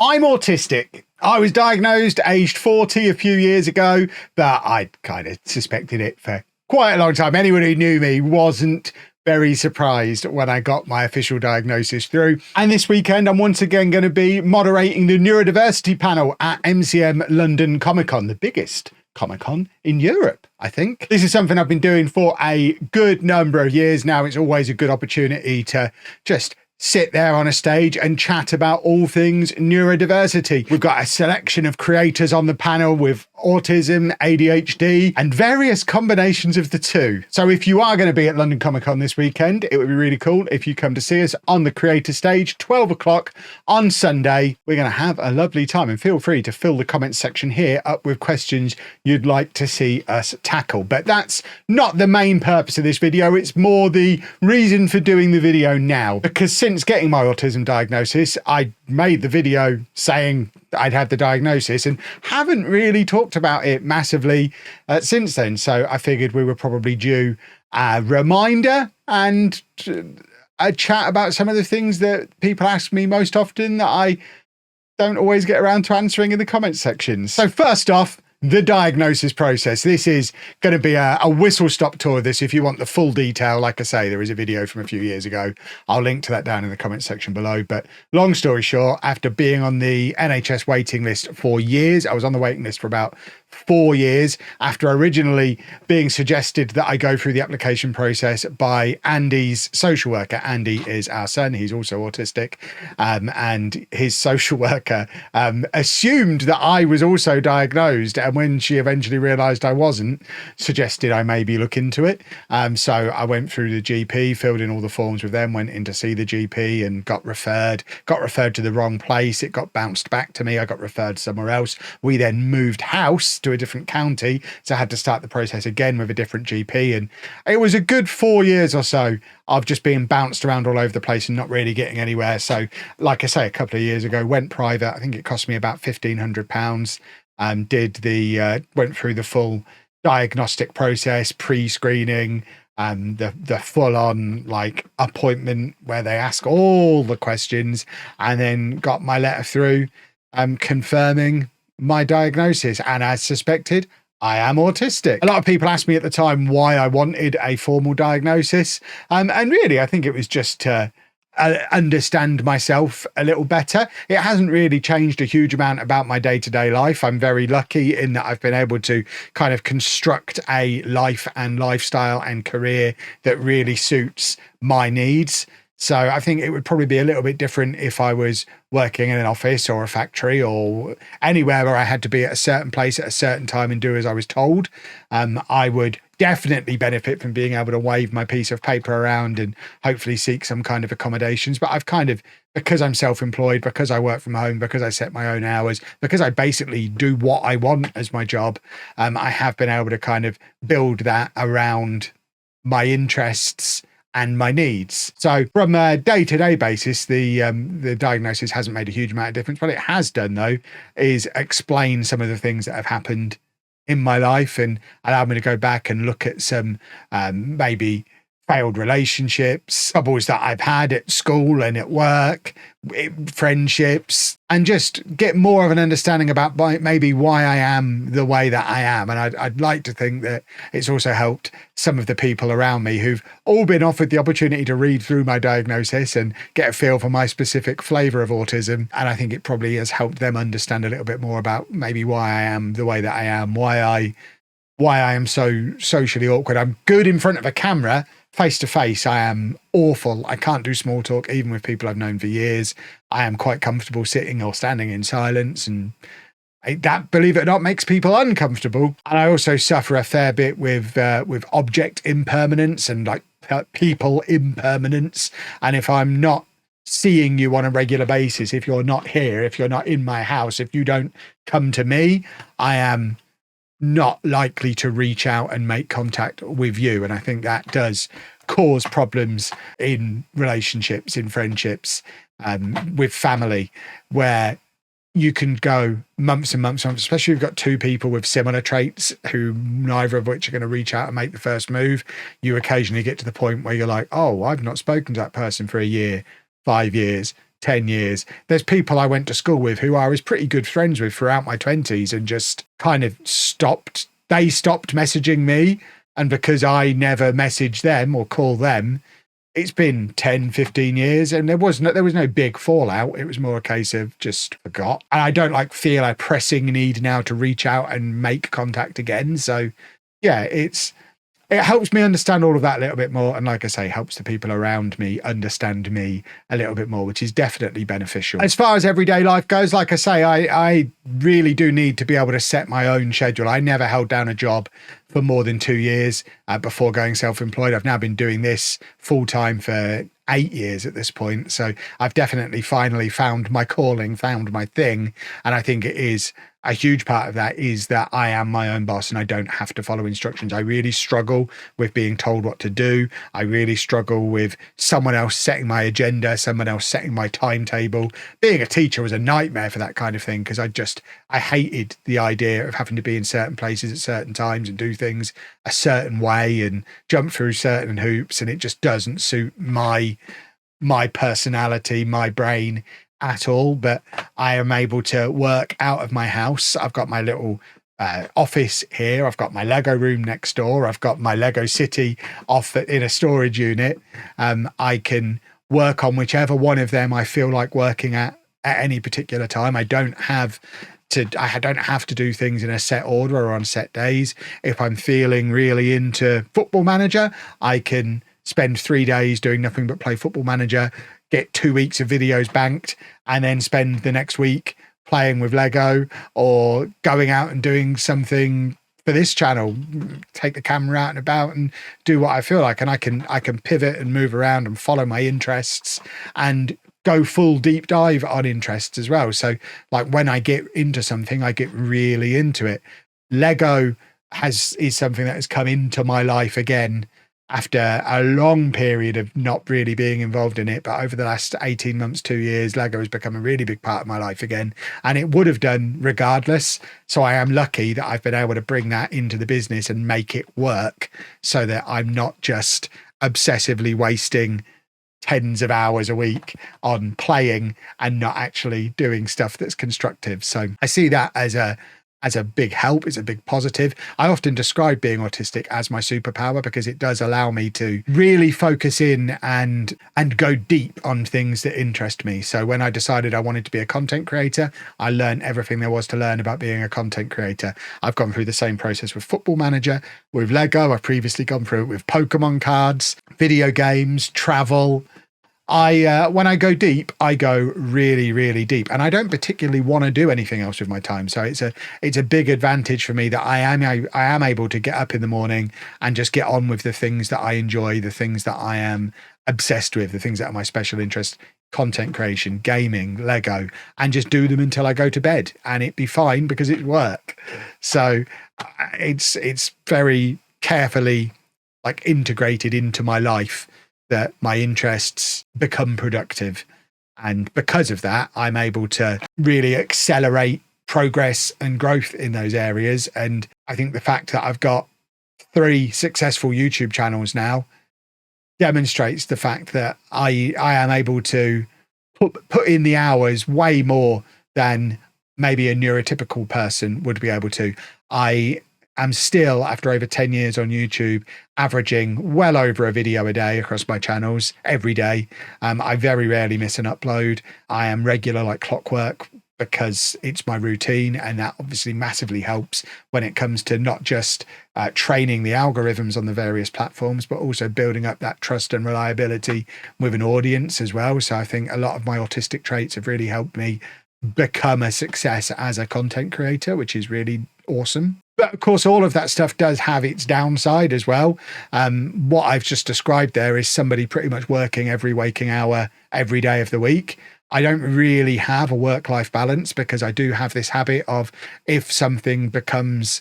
I'm autistic. I was diagnosed aged 40 a few years ago, but I'd kind of suspected it for quite a long time. Anyone who knew me wasn't very surprised when I got my official diagnosis through. And this weekend, I'm once again going to be moderating the Neurodiversity Panel at MCM London Comic Con, the biggest Comic Con in Europe, I think. This is something I've been doing for a good number of years now. It's always a good opportunity to just sit there on a stage and chat about all things neurodiversity. We've got a selection of creators on the panel with autism, ADHD, and various combinations of the two. So if you are going to be at London Comic Con this weekend, it would be really cool if you come to see us on the creator stage, 12 o'clock on Sunday. We're going to have a lovely time, and feel free to fill the comments section here up with questions you'd like to see us tackle. But that's not the main purpose of this video. It's more the reason for doing the video now, because since getting my autism diagnosis, I made the video saying I'd had the diagnosis and haven't really talked about it massively since then. So I figured we were probably due a reminder and a chat about some of the things that people ask me most often that I don't always get around to answering in the comments section. So first off, the diagnosis process. This is going to be a whistle-stop tour of this. If you want the full detail, like I say, there is a video from a few years ago. I'll link to that down in the comment section below. But long story short, after being on the NHS waiting list for years, I was on the waiting list for about 4 years, after originally being suggested that I go through the application process by Andy's social worker. Andy is our son. He's also autistic. And his social worker assumed that I was also diagnosed. And when she eventually realised I wasn't, suggested I maybe look into it. So I went through the GP, filled in all the forms with them, went in to see the GP and got referred to the wrong place. It got bounced back to me. I got referred somewhere else. We then moved house to a different county, so I had to start the process again with a different GP, and it was a good 4 years or so of just being bounced around all over the place and not really getting anywhere. So like I say, a couple of years ago, went private. I think it cost me about £1,500. Went through the full diagnostic process, pre-screening, the full-on like appointment where they ask all the questions, and then got my letter through confirming my diagnosis. And as suspected, I am autistic. A lot of people asked me at the time why I wanted a formal diagnosis. And really, I think it was just to understand myself a little better. It hasn't really changed a huge amount about my day-to-day life. I'm very lucky in that I've been able to kind of construct a life and lifestyle and career that really suits my needs. So I think it would probably be a little bit different if I was working in an office or a factory or anywhere where I had to be at a certain place at a certain time and do as I was told. I would definitely benefit from being able to wave my piece of paper around and hopefully seek some kind of accommodations. But I've kind of, because I'm self-employed, because I work from home, because I set my own hours, because I basically do what I want as my job, I have been able to kind of build that around my interests and my needs. So from a day-to-day basis, the diagnosis hasn't made a huge amount of difference. What it has done, though, is explain some of the things that have happened in my life and allow me to go back and look at some maybe failed relationships, troubles that I've had at school and at work, friendships, and just get more of an understanding about maybe why I am the way that I am. And I'd like to think that it's also helped some of the people around me who've all been offered the opportunity to read through my diagnosis and get a feel for my specific flavour of autism. And I think it probably has helped them understand a little bit more about maybe why I am the way that I am, why I am so socially awkward. I'm good in front of a camera. Face to face, I am awful. I can't do small talk, even with people I've known for years. I am quite comfortable sitting or standing in silence, and that, believe it or not, makes people uncomfortable. And I also suffer a fair bit with object impermanence and like people impermanence. And if I'm not seeing you on a regular basis, if you're not here, if you're not in my house, if you don't come to me, I am not likely to reach out and make contact with you. And I think that does cause problems in relationships, in friendships, with family, where you can go months and months, especially if you've got two people with similar traits who neither of which are going to reach out and make the first move. You occasionally get to the point where you're like, oh, I've not spoken to that person for a year, 5 years, 10 years. There's people I went to school with who I was pretty good friends with throughout my 20s and just kind of stopped. They stopped messaging me. And because I never messaged them or call them, it's been 10, 15 years and there was no big fallout. It was more a case of just forgot. And I don't feel a pressing need now to reach out and make contact again. So yeah, it helps me understand all of that a little bit more. And like I say, helps the people around me understand me a little bit more, which is definitely beneficial. As far as everyday life goes, like I say, I really do need to be able to set my own schedule. I never held down a job for more than 2 years before going self-employed. I've now been doing this full time for 8 years at this point. So I've definitely finally found my calling, found my thing. And I think it is a huge part of that is that I am my own boss and I don't have to follow instructions. I really struggle with being told what to do. I really struggle with someone else setting my agenda, someone else setting my timetable. Being a teacher was a nightmare for that kind of thing because I hated the idea of having to be in certain places at certain times and do things a certain way and jump through certain hoops. And it just doesn't suit my personality, my brain at all. But I am able to work out of my house. I've got my little office here. I've got my Lego room next door. I've got my Lego city off in a storage unit. I can work on whichever one of them I feel like working at any particular time. I don't have to do things in a set order or on set days. If I'm feeling really into Football Manager, I can spend 3 days doing nothing but play Football Manager, get 2 weeks of videos banked, and then spend the next week playing with Lego or going out and doing something for this channel, take the camera out and about and do what I feel like. And I can pivot and move around and follow my interests and go full deep dive on interests as well. So when I get into something, I get really into it. Lego is something that has come into my life again after a long period of not really being involved in it. But over the last 18 months, 2 years, Lego has become a really big part of my life again. And it would have done regardless. So I am lucky that I've been able to bring that into the business and make it work so that I'm not just obsessively wasting tens of hours a week on playing and not actually doing stuff that's constructive. So I see that as a big help. It's a big positive. I often describe being autistic as my superpower because it does allow me to really focus in and go deep on things that interest me. So when I decided I wanted to be a content creator, I learned everything there was to learn about being a content creator. I've gone through the same process with Football Manager, with Lego. I've previously gone through it with Pokemon cards, video games, travel. When I go deep, I go really, really deep, and I don't particularly want to do anything else with my time. So it's a big advantage for me that I am able to get up in the morning and just get on with the things that I enjoy, the things that I am obsessed with, the things that are my special interest, content creation, gaming, Lego, and just do them until I go to bed, and it'd be fine because it's work. So it's very carefully integrated into my life that my interests become productive. And because of that, I'm able to really accelerate progress and growth in those areas. And I think the fact that I've got 3 successful YouTube channels now demonstrates the fact that I am able to put in the hours way more than maybe a neurotypical person would be able to. I'm still, after over 10 years on YouTube, averaging well over a video a day across my channels every day. I very rarely miss an upload. I am regular like clockwork because it's my routine, and that obviously massively helps when it comes to not just training the algorithms on the various platforms, but also building up that trust and reliability with an audience as well. So I think a lot of my autistic traits have really helped me become a success as a content creator, which is really awesome. But of course, all of that stuff does have its downside as well. What I've just described there is somebody pretty much working every waking hour every day of the week. I don't really have a work-life balance because I do have this habit of, if something becomes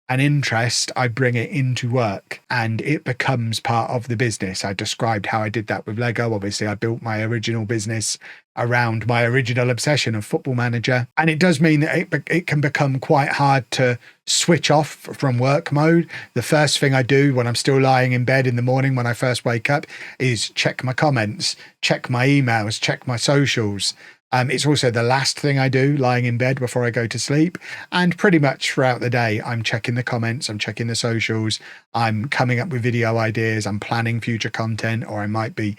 an interest, I bring it into work and it becomes part of the business. I described how I did that with Lego. Obviously, I built my original business around my original obsession of Football Manager. And it does mean that it can become quite hard to switch off from work mode. The first thing I do when I'm still lying in bed in the morning when I first wake up is check my comments, check my emails, check my socials. It's also the last thing I do lying in bed before I go to sleep. And pretty much throughout the day, I'm checking the comments, I'm checking the socials, I'm coming up with video ideas, I'm planning future content, or I might be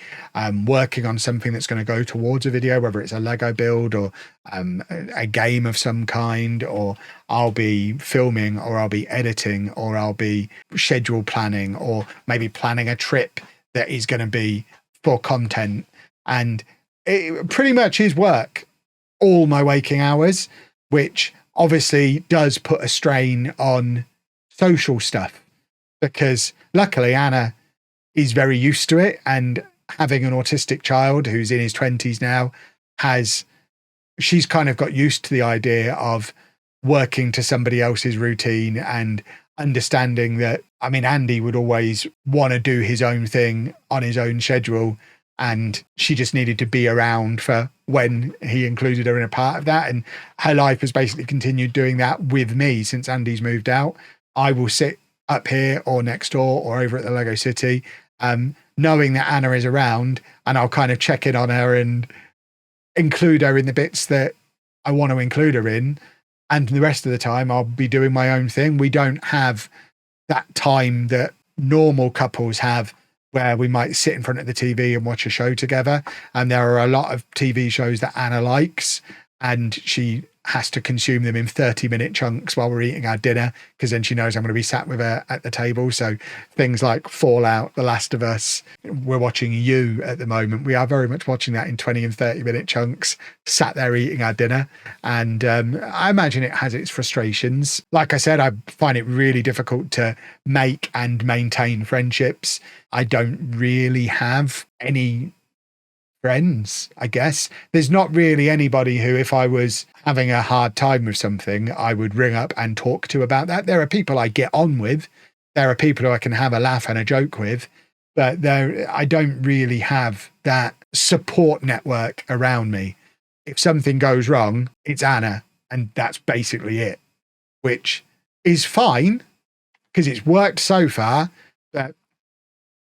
working on something that's going to go towards a video, whether it's a Lego build or a game of some kind, or I'll be filming, or I'll be editing, or I'll be schedule planning, or maybe planning a trip that is going to be for content. And it pretty much is work all my waking hours, which obviously does put a strain on social stuff, because luckily Anna is very used to it, and having an autistic child who's in his 20s now, she's kind of got used to the idea of working to somebody else's routine and understanding that, I mean, Andy would always want to do his own thing on his own schedule, and she just needed to be around for when he included her in a part of that. And her life has basically continued doing that with me since Andy's moved out. I will sit up here or next door or over at the Lego City, knowing that Anna is around, and I'll kind of check in on her and include her in the bits that I want to include her in. And the rest of the time I'll be doing my own thing. We don't have that time that normal couples have, where we might sit in front of the TV and watch a show together. And there are a lot of TV shows that Anna likes, and she has to consume them in 30-minute chunks while we're eating our dinner, because then she knows I'm going to be sat with her at the table. So things like Fallout, The Last of Us, we're watching You at the moment. We are very much watching that in 20 and 30-minute chunks, sat there eating our dinner. And I imagine it has its frustrations. Like I said, I find it really difficult to make and maintain friendships. I don't really have any friends, I guess. There's not really anybody who, if I was having a hard time with something, I would ring up and talk to about that. There are people I get on with. There are people who I can have a laugh and a joke with, but I don't really have that support network around me. If something goes wrong, it's Anna, and that's basically it, which is fine because it's worked so far. But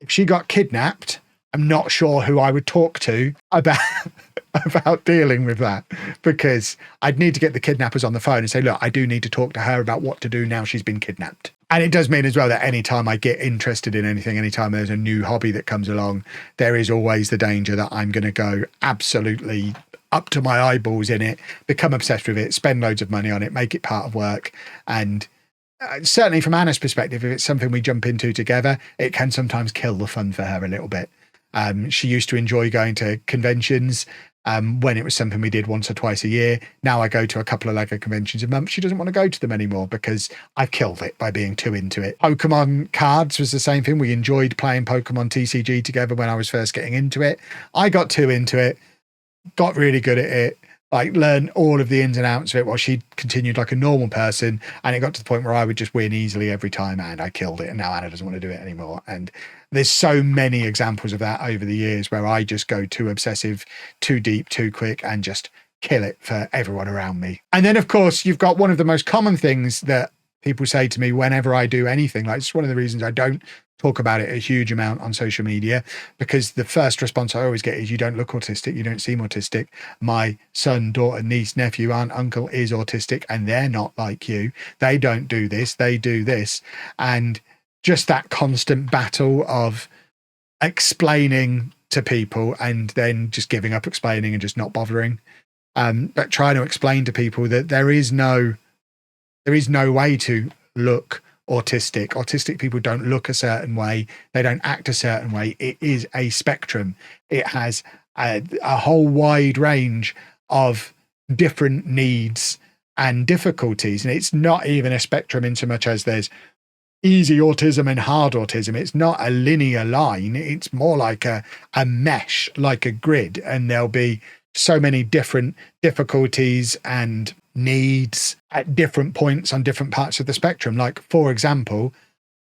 if she got kidnapped, I'm not sure who I would talk to about dealing with that, because I'd need to get the kidnappers on the phone and say, look, I do need to talk to her about what to do now she's been kidnapped. And it does mean as well that anytime I get interested in anything, anytime there's a new hobby that comes along, there is always the danger that I'm going to go absolutely up to my eyeballs in it, become obsessed with it, spend loads of money on it, make it part of work. And certainly from Anna's perspective, if it's something we jump into together, it can sometimes kill the fun for her a little bit. She used to enjoy going to conventions when it was something we did once or twice a year. Now I go to a couple of Lego conventions a month. She doesn't want to go to them anymore because I've killed it by being too into it. Pokemon cards was the same thing. We enjoyed playing Pokemon TCG together when I was first getting into it. I got too into it, got really good at it, like learned all of the ins and outs of it while she continued like a normal person. And it got to the point where I would just win easily every time, and I killed it. And now Anna doesn't want to do it anymore. And there's so many examples of that over the years where I just go too obsessive, too deep, too quick, and just kill it for everyone around me. And then, of course, you've got one of the most common things that people say to me whenever I do anything. Like, it's one of the reasons I don't talk about it a huge amount on social media, because the first response I always get is, you don't look autistic, you don't seem autistic. My son, daughter, niece, nephew, aunt, uncle is autistic, and they're not like you. They don't do this, they do this. And just that constant battle of explaining to people and then just giving up explaining and just not bothering. But trying to explain to people that there is no way to look autistic. Autistic people don't look a certain way. They don't act a certain way. It is a spectrum. It has a whole wide range of different needs and difficulties. And it's not even a spectrum in so much as there's easy autism and hard autism. It's not a linear line. It's more like a mesh, like a grid. And there'll be so many different difficulties and needs at different points on different parts of the spectrum. Like, for example,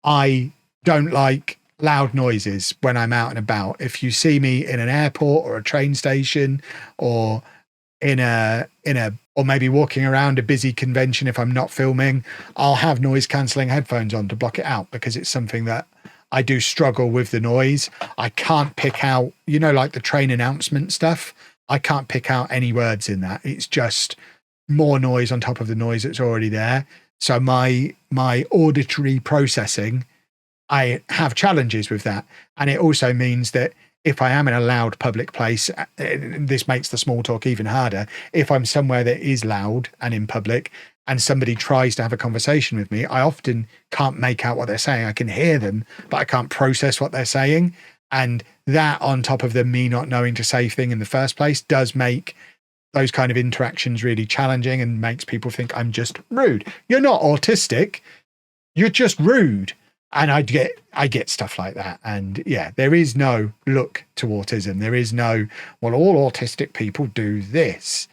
I don't like loud noises when I'm out and about. If you see me in an airport or a train station or or maybe walking around a busy convention, if I'm not filming, I'll have noise cancelling headphones on to block it out, because it's something that I do struggle with the noise. I can't pick out, like the train announcement stuff. I can't pick out any words in that. It's just more noise on top of the noise that's already there. So my auditory processing, I have challenges with that. And it also means that if I am in a loud public place, this makes the small talk even harder. If I'm somewhere that is loud and in public and somebody tries to have a conversation with me, I often can't make out what they're saying. I can hear them, but I can't process what they're saying. And that, on top of me not knowing to say thing in the first place, does make those kind of interactions really challenging and makes people think I'm just rude. You're not autistic. You're just rude. And I get stuff like that. And yeah, there is no look to autism. There is no, well, all autistic people do this.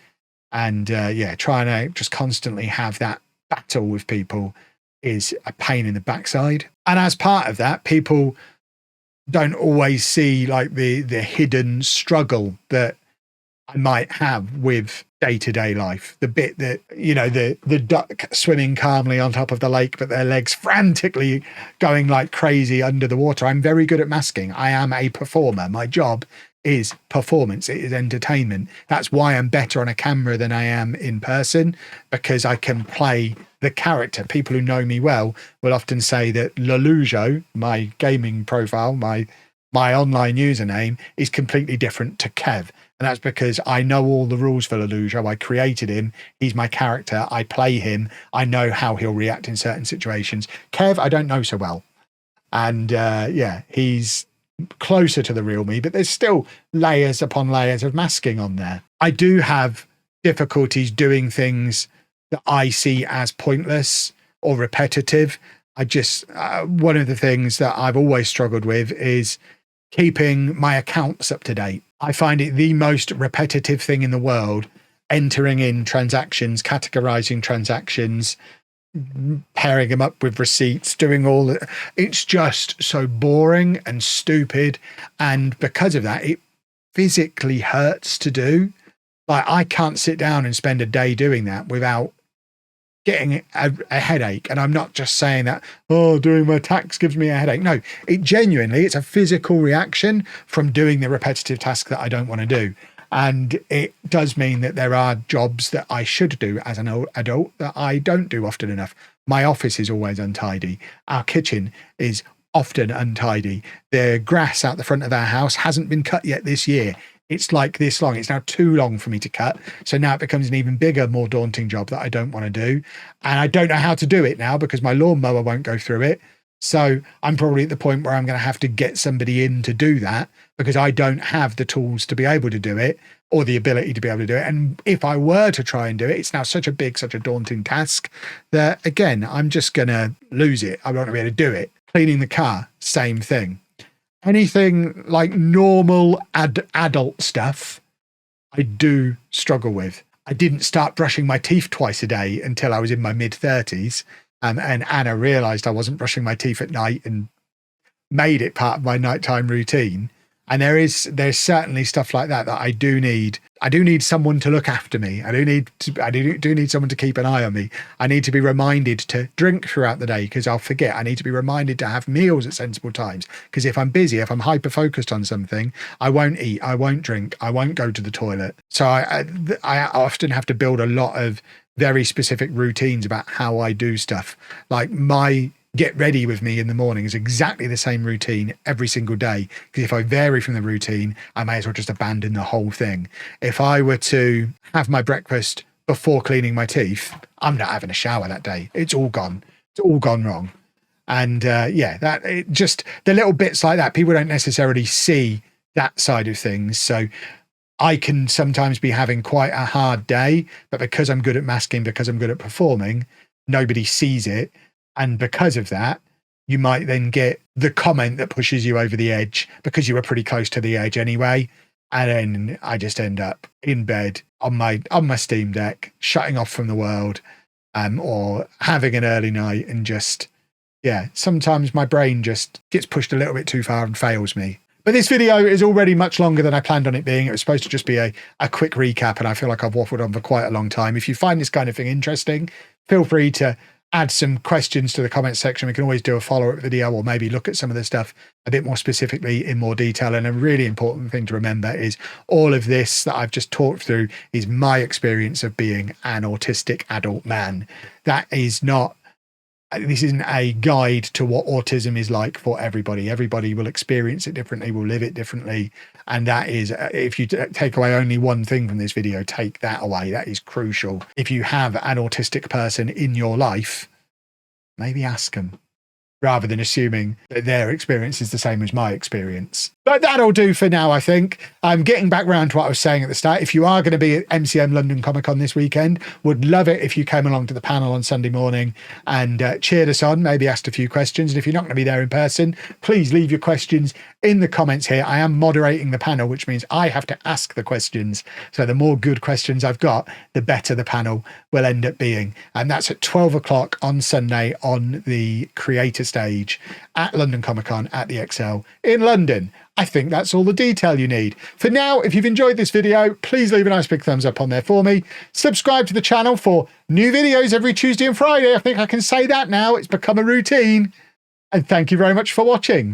And trying to just constantly have that battle with people is a pain in the backside. And as part of that, people don't always see like the hidden struggle that I might have with day-to-day life. The bit that, the duck swimming calmly on top of the lake, but their legs frantically going like crazy under the water. I'm very good at masking. I am a performer. My job is performance. It is entertainment. That's why I'm better on a camera than I am in person, because I can play the character. People who know me well will often say that Lelujo, my gaming profile, my online username, is completely different to Kev. And that's because I know all the rules for Lelujo. I created him. He's my character. I play him. I know how he'll react in certain situations. Kev, I don't know so well. And he's closer to the real me, but there's still layers upon layers of masking on there. I do have difficulties doing things that I see as pointless or repetitive. One of the things that I've always struggled with is keeping my accounts up to date. I find it the most repetitive thing in the world, entering in transactions, categorizing transactions, pairing them up with receipts, doing all that. It's just so boring and stupid. And because of that, it physically hurts to do. Like, I can't sit down and spend a day doing that without getting a headache. And I'm not just saying that, doing my tax gives me a headache. No, it's a physical reaction from doing the repetitive task that I don't want to do. And it does mean that there are jobs that I should do as an adult that I don't do often enough. My office is always untidy. Our kitchen is often untidy. The grass out the front of our house hasn't been cut yet this year. It's like this long. It's now too long for me to cut. So now it becomes an even bigger, more daunting job that I don't want to do. And I don't know how to do it now because my lawnmower won't go through it. So I'm probably at the point where I'm going to have to get somebody in to do that, because I don't have the tools to be able to do it or the ability to be able to do it. And if I were to try and do it, it's now such a daunting task that, again, I'm just going to lose it. I won't be able to do it. Cleaning the car, same thing. Anything like normal adult stuff, I do struggle with. I didn't start brushing my teeth twice a day until I was in my mid-30s. And Anna realised I wasn't brushing my teeth at night and made it part of my nighttime routine. And there's certainly stuff like that I do need. I do need someone to look after me. I do need someone to keep an eye on me. I need to be reminded to drink throughout the day, because I'll forget. I need to be reminded to have meals at sensible times, because if I'm busy, if I'm hyper focused on something, I won't eat, I won't drink, I won't go to the toilet. So I often have to build a lot of very specific routines about how I do stuff. Like, my get ready with me in the morning is exactly the same routine every single day, because if I vary from the routine, I may as well just abandon the whole thing. If I were to have my breakfast before cleaning my teeth, I'm not having a shower that day. It's all gone. It's all gone wrong. And just the little bits like that, people don't necessarily see that side of things. So I can sometimes be having quite a hard day, but because I'm good at masking, because I'm good at performing, nobody sees it. And because of that, you might then get the comment that pushes you over the edge, because you were pretty close to the edge anyway. And then I just end up in bed on my Steam Deck, shutting off from the world, or having an early night and just, yeah, sometimes my brain just gets pushed a little bit too far and fails me. But this video is already much longer than I planned on it being. It was supposed to just be a quick recap, and I feel like I've waffled on for quite a long time. If you find this kind of thing interesting, feel free to add some questions to the comments section. We can always do a follow-up video, or maybe look at some of the stuff a bit more specifically in more detail. And a really important thing to remember is all of this that I've just talked through is my experience of being an autistic adult man. This isn't a guide to what autism is like for everybody. Everybody will experience it differently, will live it differently. And that is, if you take away only one thing from this video, take that away. That is crucial. If you have an autistic person in your life, maybe ask them, rather than assuming that their experience is the same as my experience. But that'll do for now, I think. I'm getting back round to what I was saying at the start. If you are going to be at MCM London Comic Con this weekend, would love it if you came along to the panel on Sunday morning and cheered us on, maybe asked a few questions. And if you're not going to be there in person, please leave your questions in the comments here. I am moderating the panel, which means I have to ask the questions. So the more good questions I've got, the better the panel will end up being. And that's at 12 o'clock on Sunday on the creator stage at London Comic Con at the XL in London. I think that's all the detail you need. For now, if you've enjoyed this video, please leave a nice big thumbs up on there for me. Subscribe to the channel for new videos every Tuesday and Friday. I think I can say that now. It's become a routine. And thank you very much for watching.